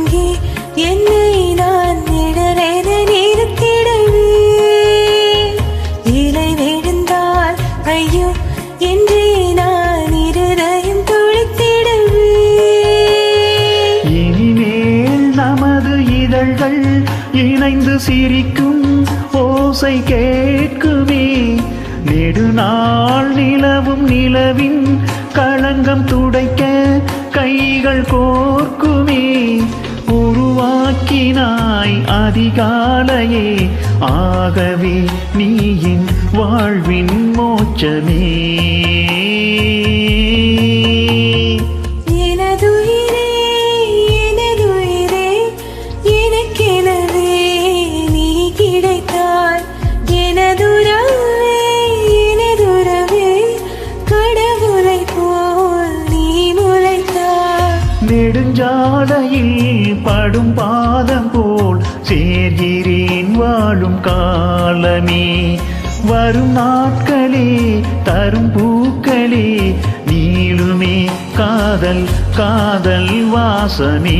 தூங்கி என்னை நான் இடரென நிறுத்திடவே இலை விழுந்தால் ஐயோ என்றே நான் இருதயம் துடித்திடவே இனிமேல் நமது இதழ்கள் இணைந்து சிரிக்கும் ஓசை கேட்குமே நெடுநாள் நிலவும் நிலவின் களங்கம் துடைக்க கைகள் கோர்க்குமே உருவாக்கினாய் அதிகாலையே ஆகவே நீயின் வாழ்வின் மோட்சமே நெடுஞ்சாலையில் படும் பாதம் போல் சேர்கிறேன் வாழும் காலமே வரும் நாட்களே தரும் பூக்களே நீளுமே காதல் காதல் வாசமே